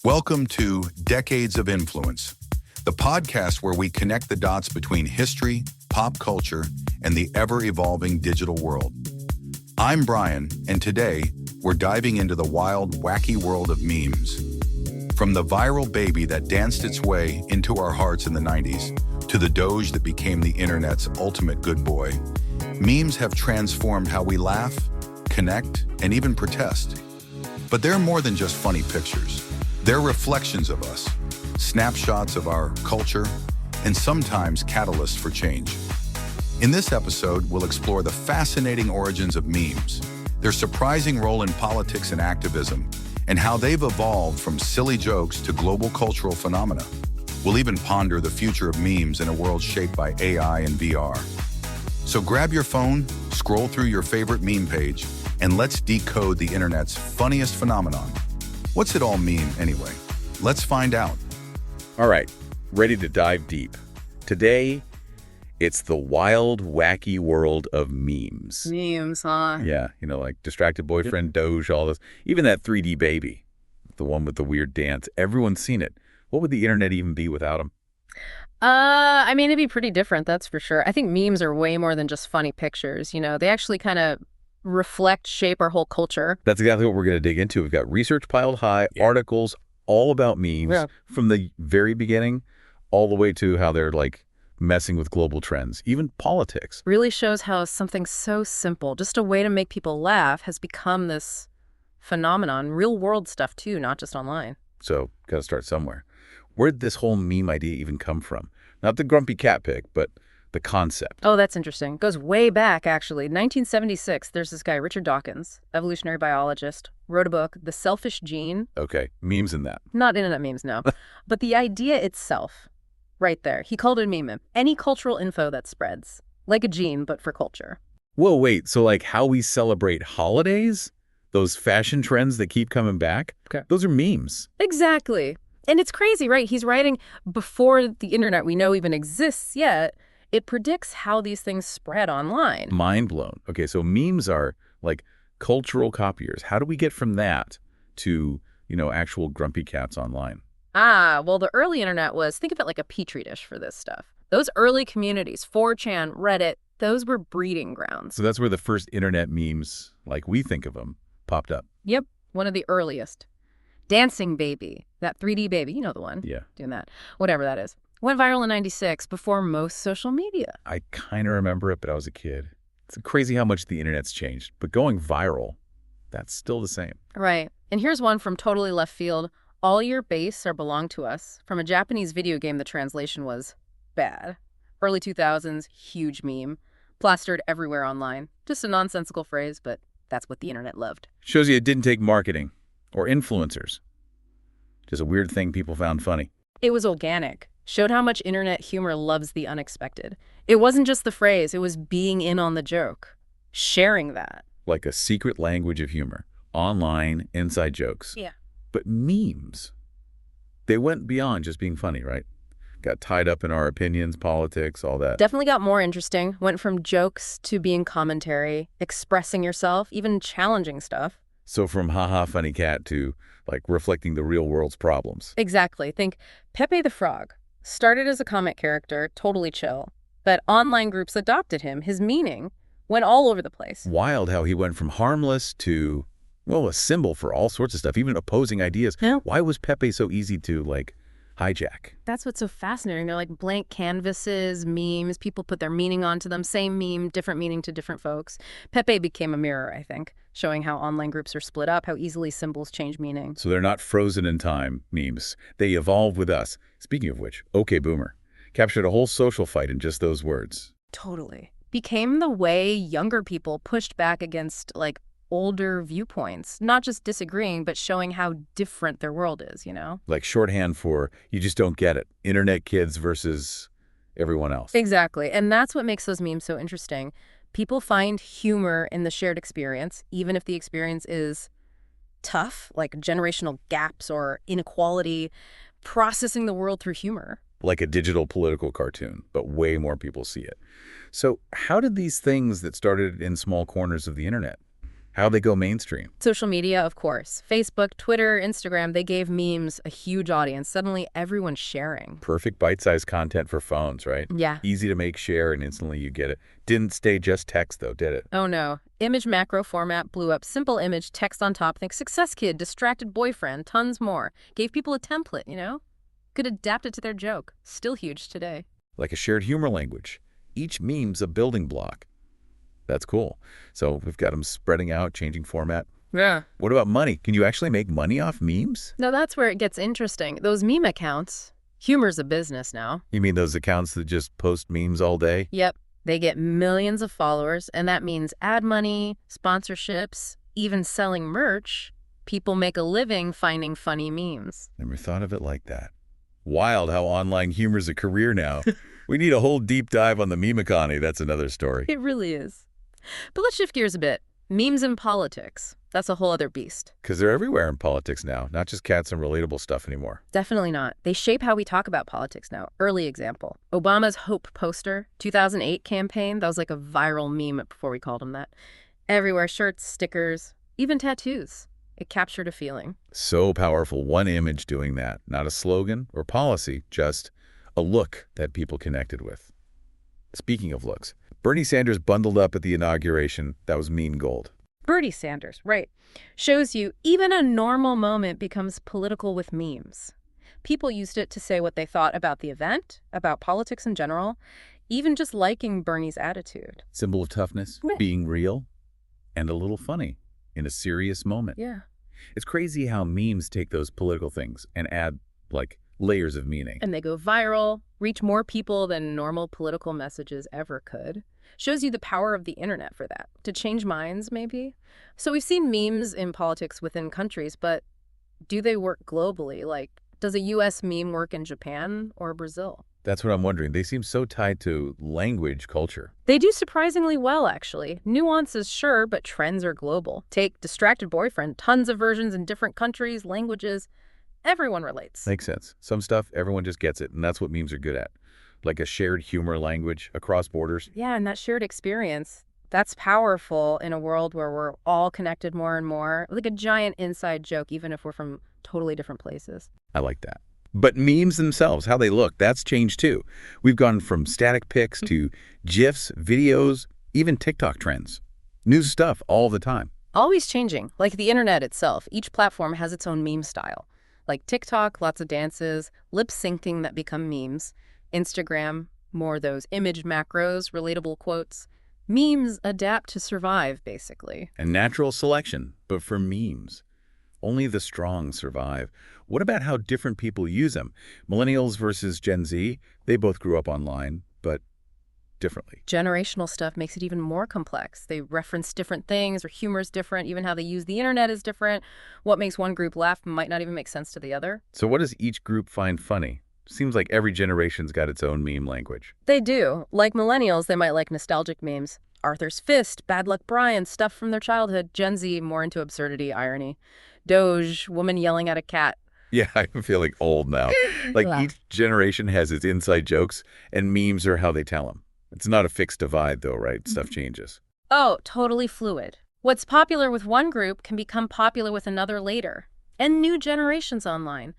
Welcome to Decades of Influence, the podcast where we connect the dots between history, pop culture, and the ever-evolving digital world. I'm Brian, and today we're diving into the wild, wacky world of memes. From the viral baby that danced its way into our hearts in the 90s, to the Doge that became the internet's ultimate good boy, memes have transformed how we laugh, connect, and even protest. But they're more than just funny pictures. They're reflections of us, snapshots of our culture, and sometimes catalysts for change. In this episode, we'll explore the fascinating origins of memes, their surprising role in politics and activism, and how they've evolved from silly jokes to global cultural phenomena. We'll even ponder the future of memes in a world shaped by AI and VR. So grab your phone, scroll through your favorite meme page, and let's decode the internet's funniest phenomenon. What's it all mean, anyway? Let's find out. All right, ready to dive deep. Today, it's the wild, wacky world of memes. Memes, huh? Yeah, like distracted boyfriend, Doge, all this. Even that 3D baby, the one with the weird dance. Everyone's seen it. What would the internet even be without him? It'd be pretty different, that's for sure. I think memes are way more than just funny pictures. They actually kind of shape our whole culture. That's exactly what we're going to dig into. We've got research piled high, articles all about memes from the very beginning all the way to how they're messing with global trends, even politics. Really shows how something so simple, just a way to make people laugh, has become this phenomenon, real world stuff too, not just online. So, got to start somewhere. Where'd this whole meme idea even come from? Not the grumpy cat pic, but the concept. Oh, that's interesting. It goes way back, actually. 1976, there's this guy, Richard Dawkins, evolutionary biologist, wrote a book, The Selfish Gene. Okay, memes in that. Not internet memes, no. But the idea itself, right there, he called it a meme. Any cultural info that spreads, like a gene, but for culture. Whoa, wait, so how we celebrate holidays? Those fashion trends that keep coming back? Okay. Those are memes. Exactly. And it's crazy, right? He's writing before the internet we know even exists yet. It predicts how these things spread online. Mind blown. Okay, so memes are cultural copiers. How do we get from that to, actual grumpy cats online? Well, the early internet was, think of it like a petri dish for this stuff. Those early communities, 4chan, Reddit, those were breeding grounds. So that's where the first internet memes, like we think of them, popped up. Yep, one of the earliest. Dancing baby, that 3D baby, you know the one. Yeah. Doing that, whatever that is. Went viral in 96 before most social media. I kind of remember it, but I was a kid. It's crazy how much the internet's changed. But going viral, that's still the same. Right. And here's one from totally left field. All your base are belong to us. From a Japanese video game, the translation was bad. Early 2000s, huge meme. Plastered everywhere online. Just a nonsensical phrase, but that's what the internet loved. Shows you it didn't take marketing or influencers. Just a weird thing people found funny. It was organic. Showed how much internet humor loves the unexpected. It wasn't just the phrase, it was being in on the joke. Sharing that. Like a secret language of humor. Online, inside jokes. Yeah. But memes, they went beyond just being funny, right? Got tied up in our opinions, politics, all that. Definitely got more interesting. Went from jokes to being commentary, expressing yourself, even challenging stuff. So from haha funny cat to reflecting the real world's problems. Exactly. Think Pepe the Frog. Started as a comic character, totally chill. But online groups adopted him. His meaning went all over the place. Wild how he went from harmless to, a symbol for all sorts of stuff, even opposing ideas. Yeah. Why was Pepe so easy to, hijack? That's what's so fascinating. They're like blank canvases, memes. People put their meaning onto them. Same meme, different meaning to different folks. Pepe became a mirror, I think, showing how online groups are split up, how easily symbols change meaning. So they're not frozen in time, memes. They evolve with us. Speaking of which, OK Boomer captured a whole social fight in just those words. Totally. Became the way younger people pushed back against, older viewpoints. Not just disagreeing, but showing how different their world is, Like shorthand for, you just don't get it. Internet kids versus everyone else. Exactly. And that's what makes those memes so interesting. People find humor in the shared experience, even if the experience is tough, like generational gaps or inequality, processing the world through humor. Like a digital political cartoon, but way more people see it. So how did these things that started in small corners of the internet How they go mainstream. Social media, of course. Facebook, Twitter, Instagram, they gave memes a huge audience. Suddenly, everyone's sharing. Perfect bite-sized content for phones, right? Yeah. Easy to make, share, and instantly you get it. Didn't stay just text, though, did it? Oh, no. Image macro format blew up. Simple image, text on top. Think success kid, distracted boyfriend, tons more. Gave people a template, you know? Could adapt it to their joke. Still huge today. Like a shared humor language. Each meme's a building block. That's cool. So we've got them spreading out, changing format. Yeah. What about money? Can you actually make money off memes? No, that's where it gets interesting. Those meme accounts, humor's a business now. You mean those accounts that just post memes all day? Yep. They get millions of followers, and that means ad money, sponsorships, even selling merch. People make a living finding funny memes. Never thought of it like that. Wild how online humor's a career now. We need a whole deep dive on the meme economy. That's another story. It really is. But let's shift gears a bit. Memes in politics. That's a whole other beast. Because they're everywhere in politics now, not just cats and relatable stuff anymore. Definitely not. They shape how we talk about politics now. Early example. Obama's Hope poster, 2008 campaign. That was like a viral meme before we called him that. Everywhere, shirts, stickers, even tattoos. It captured a feeling. So powerful, one image doing that. Not a slogan or policy, just a look that people connected with. Speaking of looks, Bernie Sanders bundled up at the inauguration. That was mean gold. Bernie Sanders, right. Shows you even a normal moment becomes political with memes. People used it to say what they thought about the event, about politics in general, even just liking Bernie's attitude. Symbol of toughness, being real, and a little funny in a serious moment. Yeah. It's crazy how memes take those political things and add, like, layers of meaning. And they go viral, reach more people than normal political messages ever could. Shows you the power of the internet for that, to change minds, maybe. So we've seen memes in politics within countries, but do they work globally? Like, does a U.S. meme work in Japan or Brazil? That's what I'm wondering. They seem so tied to language culture. They do surprisingly well, actually. Nuances, sure, but trends are global. Take distracted boyfriend, tons of versions in different countries, languages. Everyone relates. Makes sense. Some stuff, everyone just gets it, and that's what memes are good at. Like a shared humor language across borders. Yeah, and that shared experience, that's powerful in a world where we're all connected more and more. Like a giant inside joke, even if we're from totally different places. I like that. But memes themselves, how they look, that's changed too. We've gone from static pics to GIFs, videos, even TikTok trends. New stuff all the time. Always changing, like the internet itself. Each platform has its own meme style. Like TikTok, lots of dances, lip syncing that become memes. Instagram, more those image macros, relatable quotes. Memes adapt to survive, basically. And natural selection, but for memes. Only the strong survive. What about how different people use them? Millennials versus Gen Z, they both grew up online, but differently. Generational stuff makes it even more complex. They reference different things, or humor's different, even how they use the internet is different. What makes one group laugh might not even make sense to the other. So what does each group find funny? Seems like every generation's got its own meme language. They do. Like millennials, they might like nostalgic memes. Arthur's Fist, Bad Luck Brian, stuff from their childhood. Gen Z, more into absurdity, irony. Doge, woman yelling at a cat. Yeah, I'm feeling old now. Like each generation has its inside jokes, and memes are how they tell them. It's not a fixed divide, though, right? Stuff changes. Oh, totally fluid. What's popular with one group can become popular with another later. And new generations online.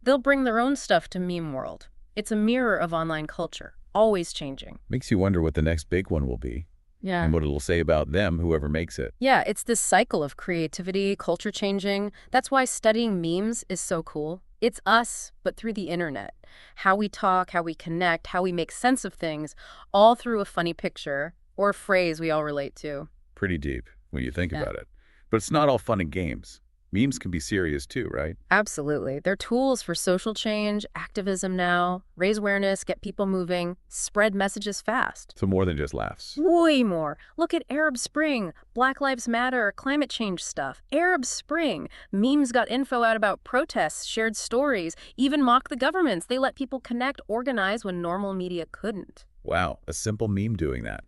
They'll bring their own stuff to meme world. It's a mirror of online culture, always changing. Makes you wonder what the next big one will be. Yeah. And what it'll say about them, whoever makes it. Yeah, it's this cycle of creativity, culture changing. That's why studying memes is so cool. It's us, but through the internet. How we talk, how we connect, how we make sense of things, all through a funny picture or a phrase we all relate to. Pretty deep when you think about it. But it's not all fun and games. Memes can be serious too, right? Absolutely. They're tools for social change, activism now, raise awareness, get people moving, spread messages fast. So more than just laughs. Way more. Look at Arab Spring, Black Lives Matter, climate change stuff. Arab Spring. Memes got info out about protests, shared stories, even mock the governments. They let people connect, organize when normal media couldn't. Wow, a simple meme doing that.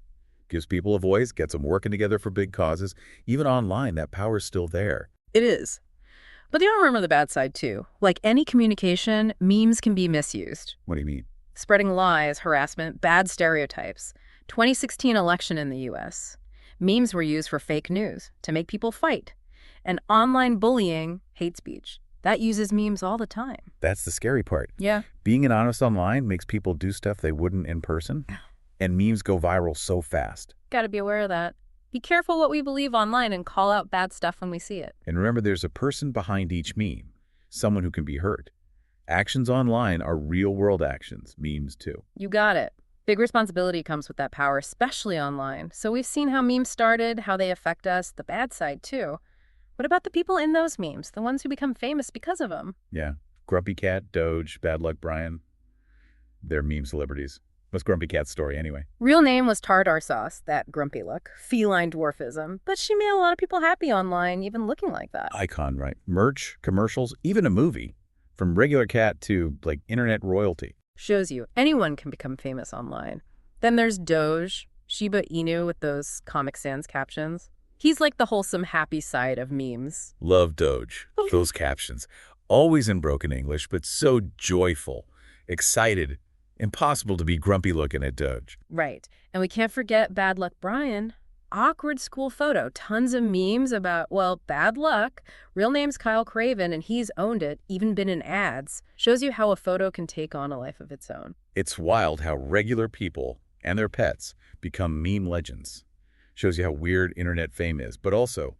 Gives people a voice, gets them working together for big causes. Even online, that power's still there. It is. But they don't remember the bad side, too. Like any communication, memes can be misused. What do you mean? Spreading lies, harassment, bad stereotypes. 2016 election in the U.S. Memes were used for fake news, to make people fight. And online bullying, hate speech, that uses memes all the time. That's the scary part. Yeah. Being an honest online makes people do stuff they wouldn't in person, and memes go viral so fast. Gotta be aware of that. Be careful what we believe online and call out bad stuff when we see it. And remember, there's a person behind each meme, someone who can be hurt. Actions online are real-world actions, memes too. You got it. Big responsibility comes with that power, especially online. So we've seen how memes started, how they affect us, the bad side too. What about the people in those memes, the ones who become famous because of them? Yeah. Grumpy Cat, Doge, Bad Luck Brian. They're meme celebrities. What's Grumpy Cat's story anyway? Real name was Tartar Sauce, that grumpy look, feline dwarfism, but she made a lot of people happy online, even looking like that. Icon, right? Merch, commercials, even a movie. From regular cat to, like, internet royalty. Shows you anyone can become famous online. Then there's Doge, Shiba Inu with those Comic Sans captions. He's like the wholesome, happy side of memes. Love Doge. Those captions. Always in broken English, but so joyful, excited. Impossible to be grumpy looking at Doge. Right. And we can't forget Bad Luck Brian. Awkward school photo. Tons of memes about, well, bad luck. Real name's Kyle Craven, and he's owned it, even been in ads. Shows you how a photo can take on a life of its own. It's wild how regular people and their pets become meme legends. Shows you how weird internet fame is. But also,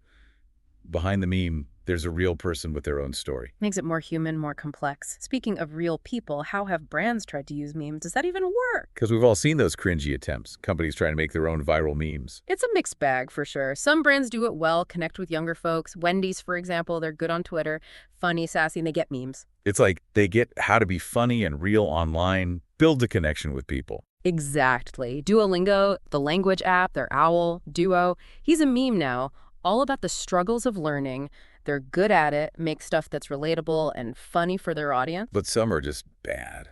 behind the meme, there's a real person with their own story. Makes it more human, more complex. Speaking of real people, how have brands tried to use memes? Does that even work? Because we've all seen those cringy attempts. Companies trying to make their own viral memes. It's a mixed bag, for sure. Some brands do it well, connect with younger folks. Wendy's, for example, they're good on Twitter. Funny, sassy, and they get memes. It's like they get how to be funny and real online, build a connection with people. Exactly. Duolingo, the language app, their owl, Duo. He's a meme now, all about the struggles of learning. They're good at it, make stuff that's relatable and funny for their audience. But some are just bad.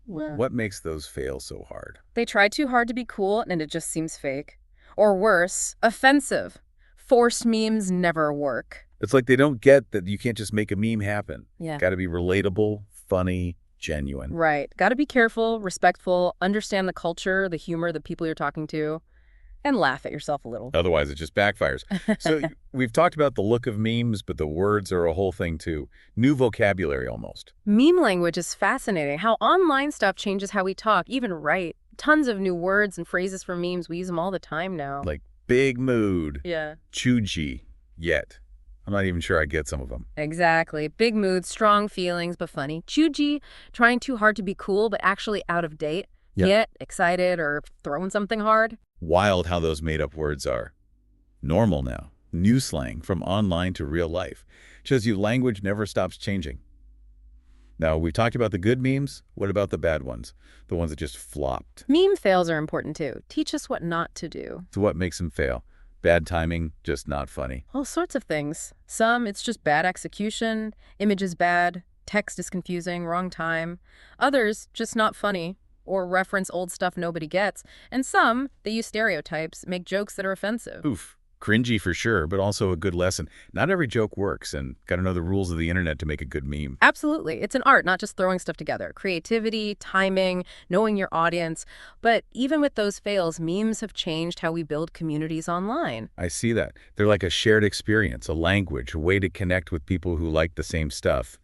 Well, What makes those fail so hard? they try too hard to be cool and it just seems fake. Or worse, offensive. Forced memes never work. It's like they don't get that you can't just make a meme happen. Yeah. Got to be relatable, funny, genuine. Right. Got to be careful, respectful, understand the culture, the humor, the people you're talking to, and laugh at yourself a little. Otherwise, it just backfires. So we've talked about the look of memes, but the words are a whole thing too. New vocabulary almost. Meme language is fascinating. How online stuff changes how we talk, even write. Tons of new words and phrases for memes. We use them all the time now. Like big mood, Yeah. chuji, yet. I'm not even sure I get some of them. Exactly. Big moods, strong feelings, but funny. Chuji, trying too hard to be cool, but actually out of date. Yeah. Yet, excited, or throwing something hard. Wild how those made-up words are. Normal now. New slang from online to real life. Shows you language never stops changing. Now, we talked about the good memes. What about the bad ones? The ones that just flopped. Meme fails are important too. Teach us what not to do. So what makes them fail? Bad timing, just not funny. All sorts of things. Some, it's just bad execution, image is bad, text is confusing, wrong time. Others, just not funny, or reference old stuff nobody gets. And some, they use stereotypes, make jokes that are offensive. Oof. Cringy for sure, but also a good lesson. Not every joke works, and got to know the rules of the internet to make a good meme. Absolutely. It's an art, not just throwing stuff together. Creativity, timing, knowing your audience. But even with those fails, memes have changed how we build communities online. I see that. They're like a shared experience, a language, a way to connect with people who like the same stuff.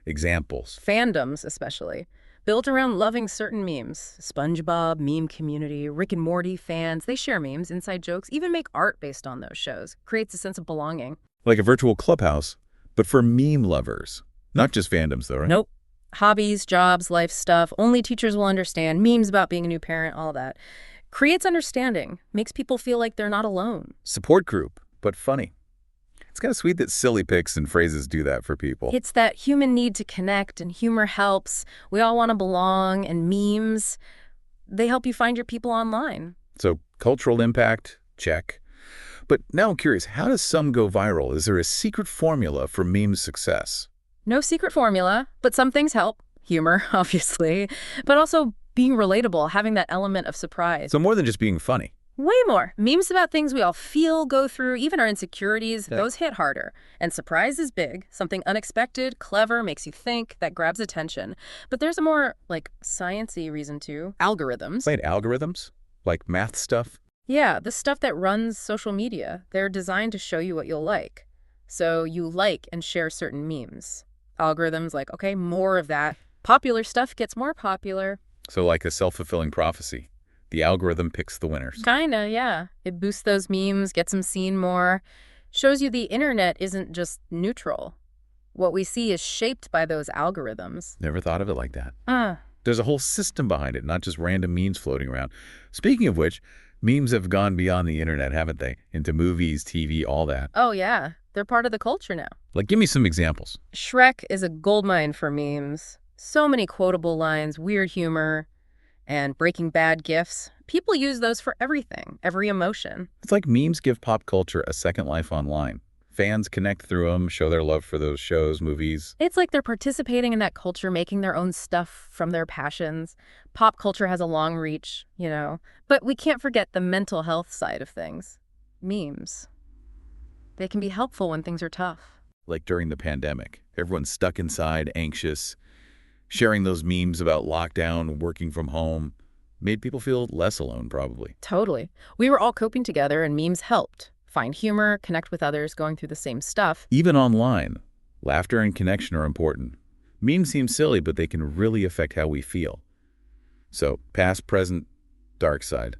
Examples. Fandoms, especially. Built around loving certain memes. SpongeBob, meme community, Rick and Morty fans, they share memes, inside jokes, even make art based on those shows. Creates a sense of belonging. Like a virtual clubhouse, but for meme lovers. Not just fandoms, though, right? Nope. Hobbies, jobs, life stuff, only teachers will understand, memes about being a new parent, all that. Creates understanding, makes people feel like they're not alone. Support group, but funny. It's kind of sweet that silly pics and phrases do that for people. It's that human need to connect, and humor helps. We all want to belong, and memes, they help you find your people online. So cultural impact, check. But now I'm curious, how does some go viral? Is there a secret formula for meme success? No secret formula, but some things help. Humor, obviously, but also being relatable, having that element of surprise. So more than just being funny. Way more. Memes about things we all feel, go through, even our insecurities, those hit harder. And surprise is big. Something unexpected, clever, makes you think, that grabs attention. But there's a more, like, science-y reason too. Algorithms. Played algorithms? Like math stuff? Yeah, the stuff that runs social media. They're designed to show you what you'll like. So you like and share certain memes. Algorithms like, okay, more of that. Popular stuff gets more popular. So like a self-fulfilling prophecy. The algorithm picks the winners. Kinda, yeah. It boosts those memes, gets them seen more. Shows you the internet isn't just neutral. What we see is shaped by those algorithms. Never thought of it like that. Uh, There's a whole system behind it, not just random memes floating around. Speaking of which, memes have gone beyond the internet, haven't they? Into movies, TV, all that. oh yeah, they're part of the culture now. Like, give me some examples. Shrek is a goldmine for memes. So many quotable lines, weird humor, and Breaking Bad gifs. People use those for everything, every emotion. It's like memes give pop culture a second life online. Fans connect through them, show their love for those shows, movies. It's like they're participating in that culture, making their own stuff from their passions. Pop culture has a long reach, you know. But we can't forget the mental health side of things. Memes. They can be helpful when things are tough. Like during the pandemic, everyone's stuck inside, anxious. Sharing those memes about lockdown, working from home, made people feel less alone, probably. Totally. We were all coping together and memes helped. Find humor, connect with others going through the same stuff. Even online, laughter and connection are important. Memes seem silly, but they can really affect how we feel. So, past, present, dark side.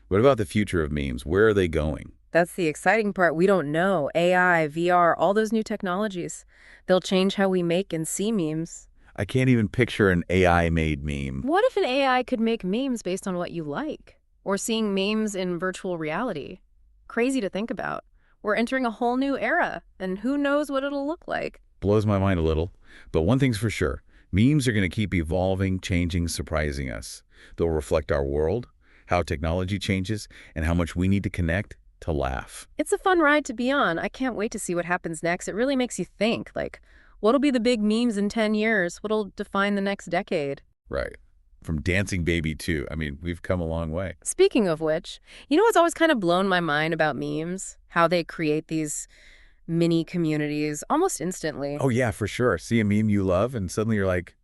What about the future of memes? Where are they going? That's the exciting part. We don't know. AI, VR, all those new technologies. They'll change how we make and see memes. I can't even picture an AI-made meme. What if an AI could make memes based on what you like? Or seeing memes in virtual reality? Crazy to think about. We're entering a whole new era, and who knows what it'll look like. Blows my mind a little. But one thing's for sure. Memes are going to keep evolving, changing, surprising us. They'll reflect our world, how technology changes, and how much we need to connect to laugh. It's a fun ride to be on. I can't wait to see what happens next. It really makes you think, like, what'll be the big memes in 10 years? What'll define the next decade? Right. From Dancing Baby 2. I mean, we've come a long way. Speaking of which, you know what's always kind of blown my mind about memes? How they create these mini communities almost instantly. Oh, yeah, for sure. See a meme you love, and suddenly you're like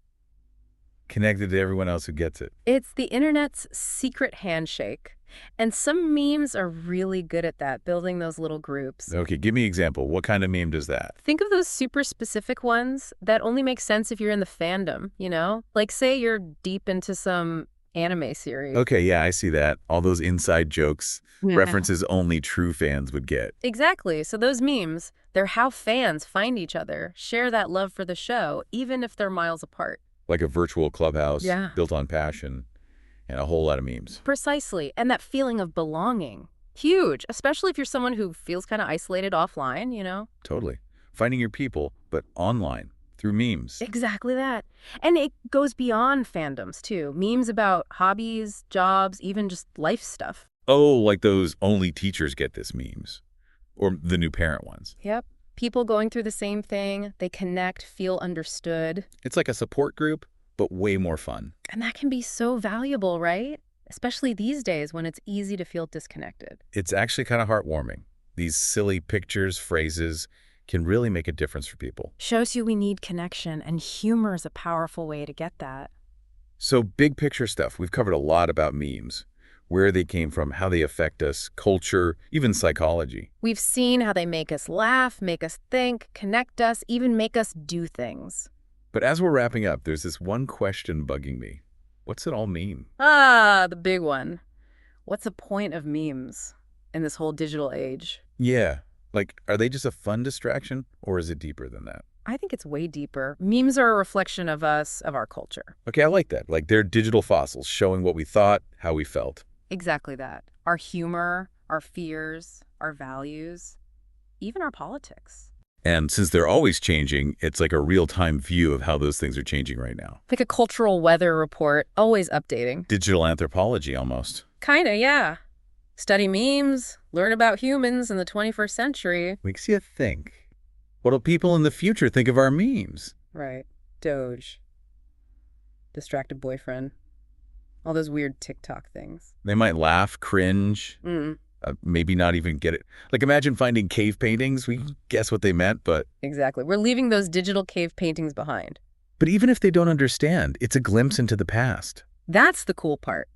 connected to everyone else who gets it. It's the internet's secret handshake. And some memes are really good at that, building those little groups. Okay, give me an example. What kind of meme does that? Think of those super specific ones that only make sense if you're in the fandom, you know? Like, say you're deep into some anime series. Okay, yeah, I see that. All those inside jokes, references only true fans would get. Exactly. So those memes, they're how fans find each other, share that love for the show, even if they're miles apart. Like a virtual clubhouse Yeah. built on passion and a whole lot of memes. Precisely. And that feeling of belonging. Huge, especially if you're someone who feels kind of isolated offline, you know? Totally. Finding your people, but online, through memes. Exactly that. And it goes beyond fandoms, too. Memes about hobbies, jobs, even just life stuff. Oh, like those only teachers get this memes. Or the new parent ones. Yep. People going through the same thing. They connect, feel understood. It's like a support group, but way more fun. And that can be so valuable, right? Especially these days when it's easy to feel disconnected. It's actually kind of heartwarming. These silly pictures, phrases can really make a difference for people. Shows you we need connection, and humor is a powerful way to get that. So big picture stuff. We've covered a lot about memes, where they came from, how they affect us, culture, even psychology. We've seen how they make us laugh, make us think, connect us, even make us do things. But as we're wrapping up, there's this one question bugging me. What's it all mean? Ah, the big one. What's the point of memes in this whole digital age? Yeah, like, are they just a fun distraction, or is it deeper than that? I think it's way deeper. Memes are a reflection of us, of our culture. Okay, I like that. Like, they're digital fossils showing what we thought, how we felt. Exactly that. Our humor, our fears, our values, even our politics. And since they're always changing, it's like a real-time view of how those things are changing right now. Like a cultural weather report, always updating. Digital anthropology, almost. Kinda, yeah. Study memes, learn about humans in the 21st century. Makes you think. What'll people in the future think of our memes? Right. Doge. Distracted boyfriend. All those weird TikTok things. They might laugh, cringe, maybe not even get it. Like, imagine finding cave paintings. We guess what they meant, but Exactly. We're leaving those digital cave paintings behind. even if they don't understand, it's a glimpse into the past. That's the cool part.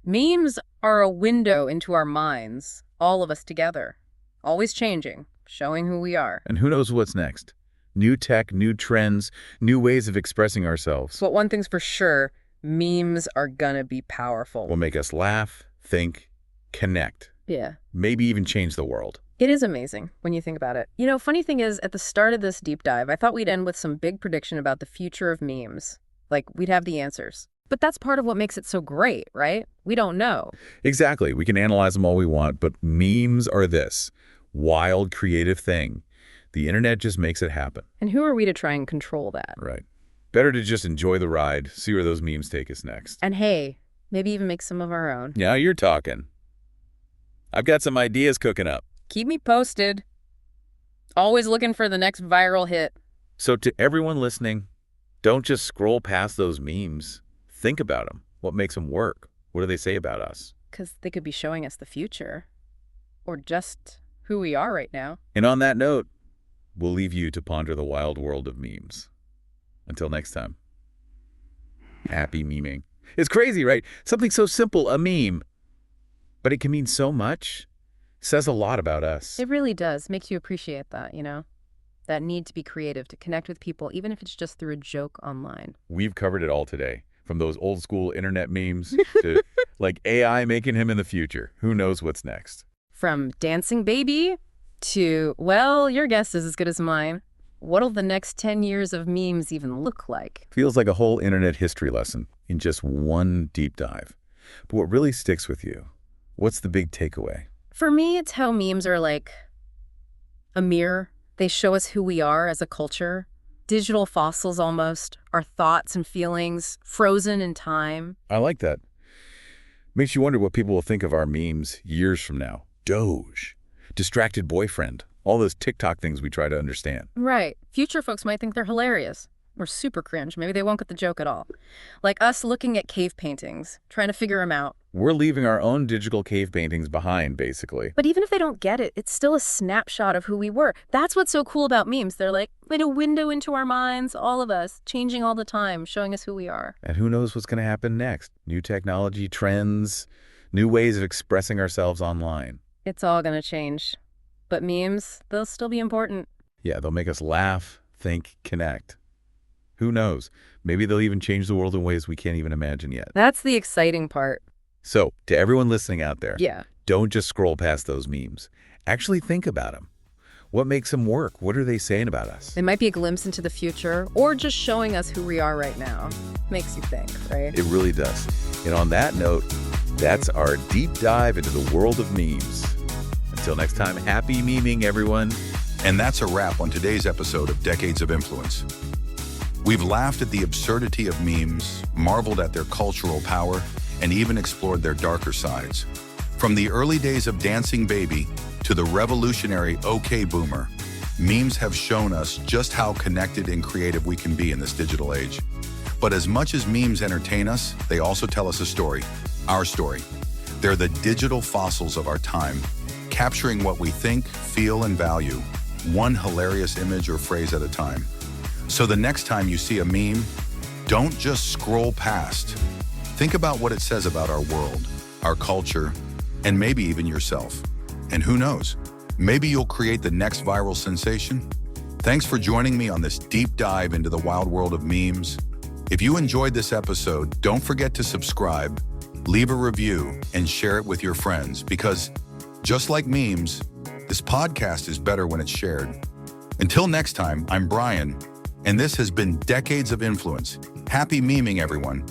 Memes are a window into our minds, all of us together, always changing, showing who we are. And who knows what's next? New tech, new trends, new ways of expressing ourselves. But one thing's for sure, memes are gonna be powerful. Will make us laugh, think, connect. Yeah. Maybe even change the world. It is amazing when you think about it. You know, funny thing is, at the start of this deep dive, I thought we'd end with some big prediction about the future of memes. Like, we'd have the answers. But that's part of what makes it so great, right? We don't know. Exactly. We can analyze them all we want, but memes are this wild, creative thing. The internet just makes it happen. And who are we to try and control that? Right. Better to just enjoy the ride, see where those memes take us next. And hey, maybe even make some of our own. Now you're talking. I've got some ideas cooking up. Keep me posted. Always looking for the next viral hit. So to everyone listening, don't just scroll past those memes. Think about them. What makes them work? What do they say about us? Because they could be showing us the future. Or just who we are right now. And on that note, we'll leave you to ponder the wild world of memes. Until next time. Happy meming. It's crazy, right? Something so simple, a meme. But it can mean so much. Says a lot about us. It really does. Makes you appreciate that, you know? That need to be creative, to connect with people, even if it's just through a joke online. We've covered it all today. From those old school internet memes to like AI making him in the future. Who knows what's next? From dancing baby to, well, your guess is as good as mine. What'll the next 10 years of memes even look like? Feels like a whole internet history lesson in just one deep dive. But what really sticks with you? What's the big takeaway? For me, it's how memes are like a mirror. They show us who we are as a culture. Digital fossils almost, our thoughts and feelings, frozen in time. I like that. Makes you wonder what people will think of our memes years from now. Doge, distracted boyfriend, all those TikTok things we try to understand. Right. Future folks might think they're hilarious. Or super cringe. Maybe they won't get the joke at all. Like us looking at cave paintings, trying to figure them out. We're leaving our own digital cave paintings behind, basically. But even if they don't get it, it's still a snapshot of who we were. That's what's so cool about memes. They're like a window into our minds, all of us, changing all the time, showing us who we are. And who knows what's going to happen next? New technology, trends, new ways of expressing ourselves online. It's all going to change. But memes, they'll still be important. Yeah, they'll make us laugh, think, connect. Who knows? Maybe they'll even change the world in ways we can't even imagine yet. That's the exciting part. So, to everyone listening out there, Yeah. Don't just scroll past those memes. Actually think about them. What makes them work? What are they saying about us? It might be a glimpse into the future or just showing us who we are right now. Makes you think, right? It really does. And on that note, that's our deep dive into the world of memes. Until next time, happy meming, everyone. And that's a wrap on today's episode of Decades of Influence. We've laughed at the absurdity of memes, marveled at their cultural power, and even explored their darker sides. From the early days of Dancing Baby to the revolutionary OK Boomer, memes have shown us just how connected and creative we can be in this digital age. But as much as memes entertain us, they also tell us a story, our story. They're the digital fossils of our time, capturing what we think, feel, and value, one hilarious image or phrase at a time. So the next time you see a meme, don't just scroll past. Think about what it says about our world, our culture, and maybe even yourself. And who knows, maybe you'll create the next viral sensation. Thanks for joining me on this deep dive into the wild world of memes. If you enjoyed this episode, don't forget to subscribe, leave a review, and share it with your friends, because just like memes, this podcast is better when it's shared. Until next time, I'm Brian, and this has been Decades of Influence. Happy meming, everyone.